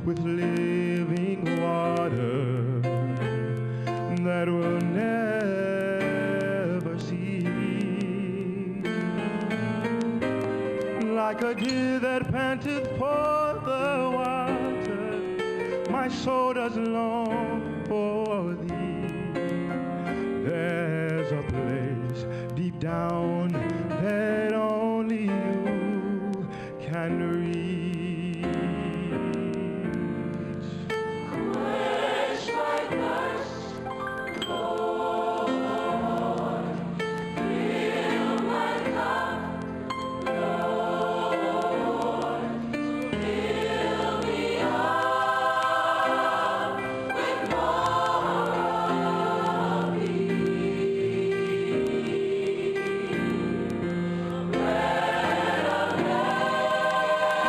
with living water that will never cease. Like a deer that panteth for the water, my soul does long for thee. There's a place deep down that only you can reach. Quench my thirst, Lord. Fill my cup, Lord. Fill me up with more of Thee. Bread of heaven.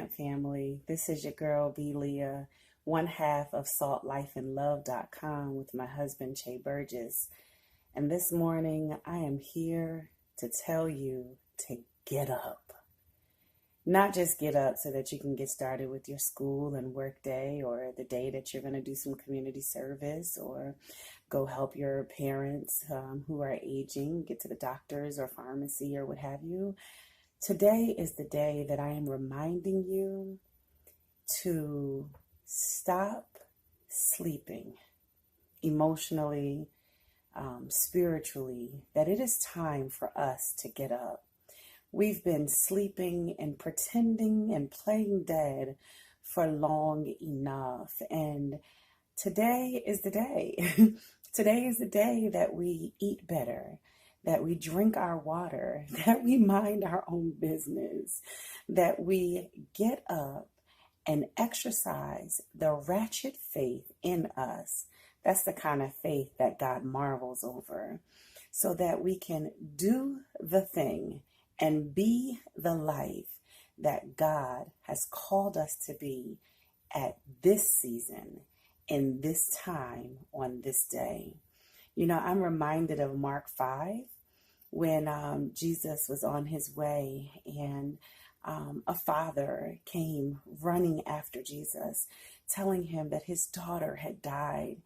Biblebootcamp family. This is your girl, B. Leah, one half of saltlifeandlove.com with my husband, Che Burgess. And this morning, I am here to tell you to get up. Not just get up so that you can get started with your school and work day, or the day that you're going to do some community service or go help your parents who are aging, get to the doctors or pharmacy or what have you. Today is the day that I am reminding you to stop sleeping emotionally, spiritually, that it is time for us to get up. We've been sleeping and pretending and playing dead for long enough. And today is the day. Today is the day that we eat better, that we drink our water, that we mind our own business, that we get up and exercise the ratchet faith in us. That's the kind of faith that God marvels over, so that we can do the thing and be the life that God has called us to be at this season, in this time, on this day. You know, I'm reminded of Mark 5 when Jesus was on his way and a father came running after Jesus, telling him that his daughter had died.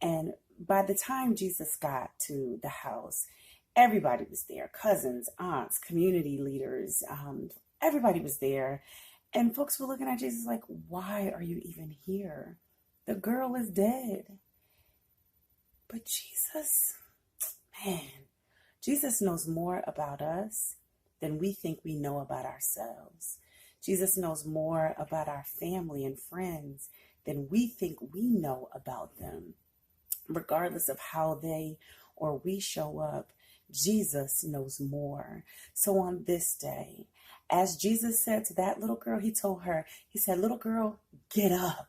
And by the time Jesus got to the house, everybody was there, cousins, aunts, community leaders, everybody was there. And folks were looking at Jesus like, why are you even here? The girl is dead. But Jesus, man, Jesus knows more about us than we think we know about ourselves. Jesus knows more about our family and friends than we think we know about them. Regardless of how they or we show up, Jesus knows more. So on this day, as Jesus said to that little girl, he told her, he said, little girl, get up.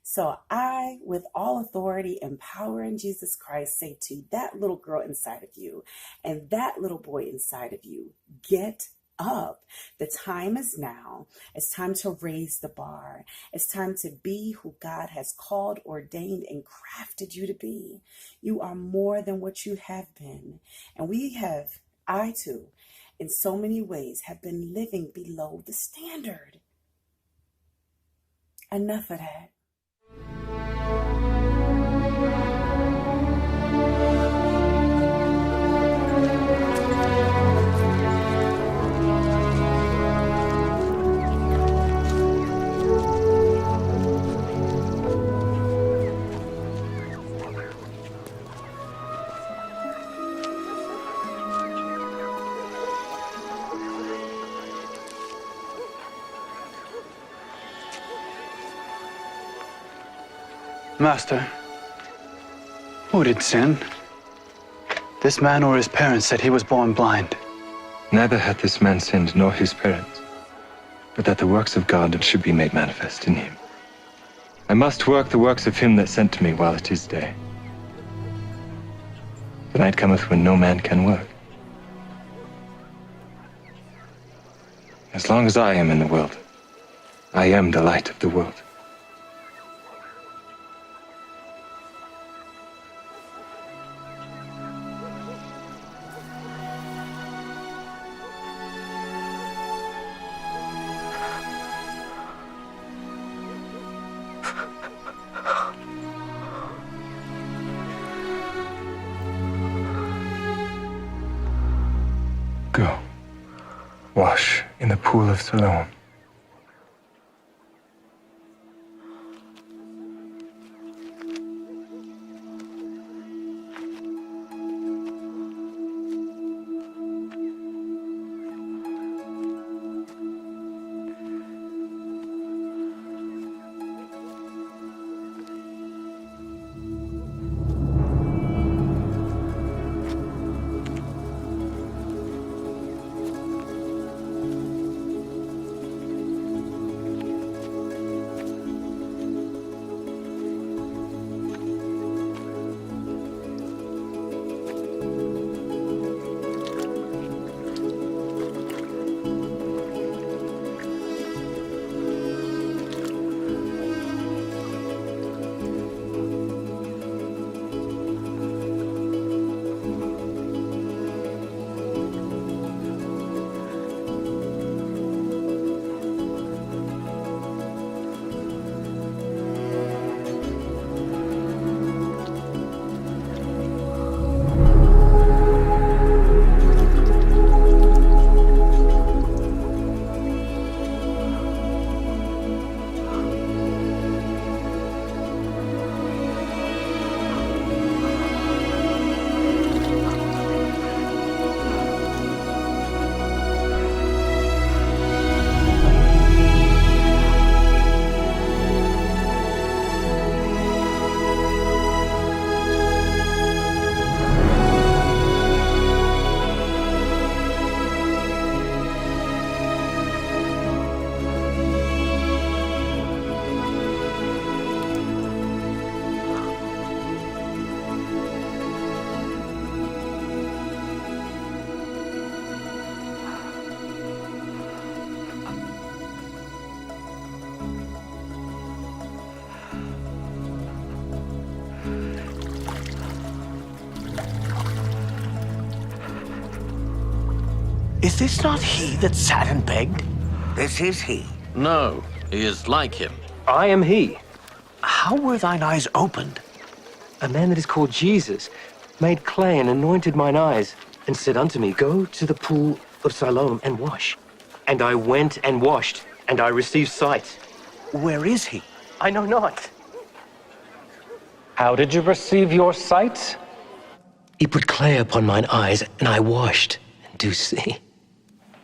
So I, with all authority and power in Jesus Christ, say to that little girl inside of you and that little boy inside of you, get up. The time is now. It's time to raise the bar. It's time to be who God has called, ordained, and crafted you to be. You are more than what you have been. And I too, in so many ways, have been living below the standard. Enough of that. Master, who did sin? This man or his parents said he was born blind? Neither hath this man sinned nor his parents, but that the works of God should be made manifest in him. I must work the works of him that sent me while it is day. The night cometh when no man can work. As long as I am in the world, I am the light of the world. Go, wash in the pool of Siloam. Is this not he that sat and begged? This is he. No, he is like him. I am he. How were thine eyes opened? A man that is called Jesus made clay and anointed mine eyes, and said unto me, Go to the pool of Siloam and wash. And I went and washed, and I received sight. Where is he? I know not. How did you receive your sight? He put clay upon mine eyes, and I washed, and do see.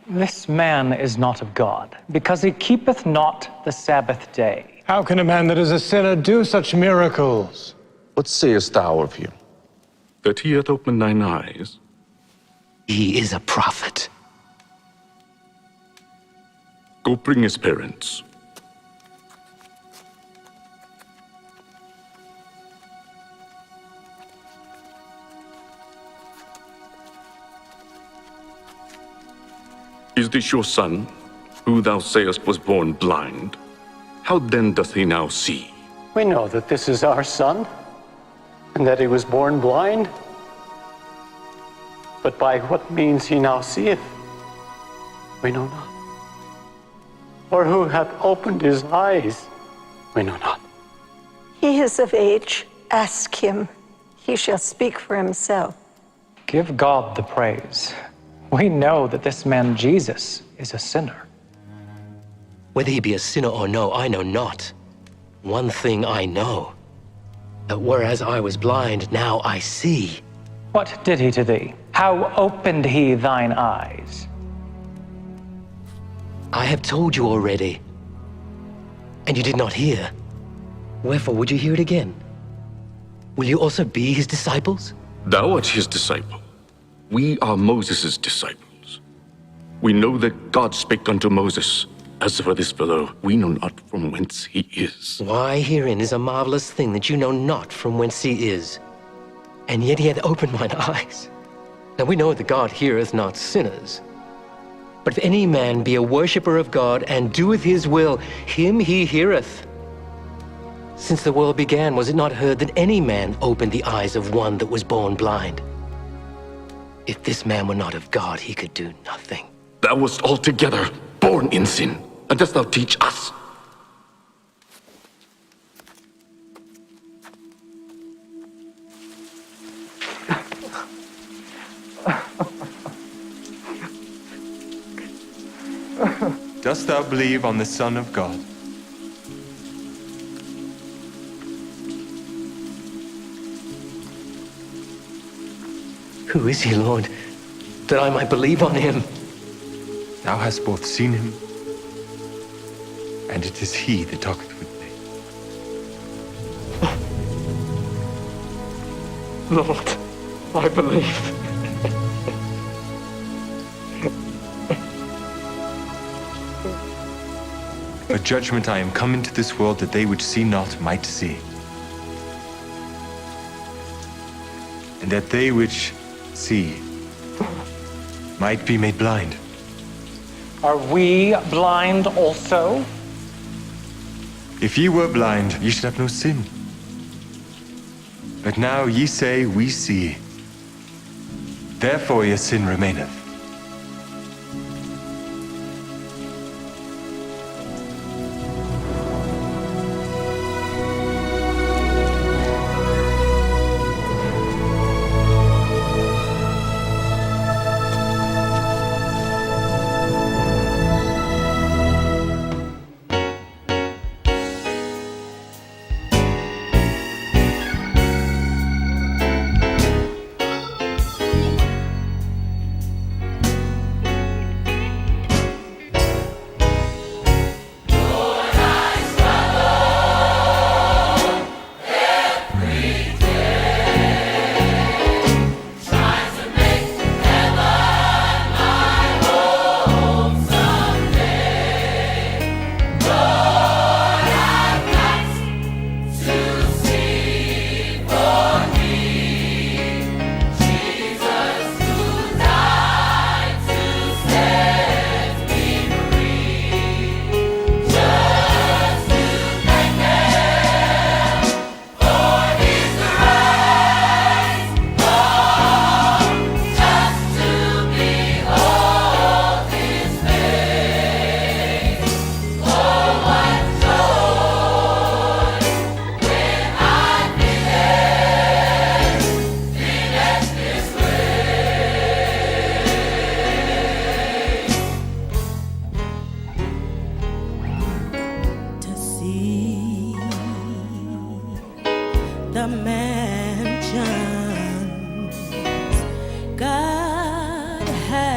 This man is not of God, because he keepeth not the Sabbath day. How can a man that is a sinner do such miracles? What sayest thou of him? That he hath opened thine eyes? He is a prophet. Go bring his parents. Is this your son, who thou sayest was born blind? How then doth he now see? We know that this is our son, and that he was born blind. But by what means he now seeth, we know not. Or who hath opened his eyes, we know not. He is of age. Ask him. He shall speak for himself. Give God the praise. We know that this man Jesus is a sinner. Whether he be a sinner or no, I know not. One thing I know, that whereas I was blind, now I see. What did he to thee? How opened he thine eyes? I have told you already, and you did not hear. Wherefore would you hear it again? Will you also be his disciples? Thou art his disciple. We are Moses' disciples. We know that God spake unto Moses. As for this fellow, we know not from whence he is. Why, herein is a marvelous thing, that you know not from whence he is. And yet he hath opened mine eyes. Now we know that God heareth not sinners. But if any man be a worshipper of God, and doeth his will, him he heareth. Since the world began, was it not heard that any man opened the eyes of one that was born blind? If this man were not of God, he could do nothing. Thou wast altogether born in sin, and dost thou teach us? Dost thou believe on the Son of God? Who is he, Lord, that I might believe on him? Thou hast both seen him, and it is he that talketh with thee. Lord, I believe. For judgment I am come into this world, that they which see not might see, and that they which see might be made blind. Are we blind also? If ye were blind, ye should have no sin. But now ye say, we see. Therefore your sin remaineth.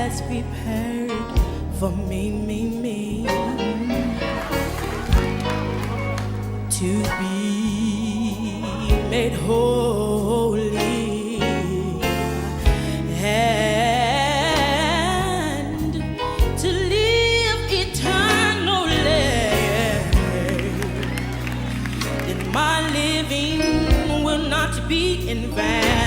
has prepared for me, to be made holy and to live eternally. That my living will not be in vain.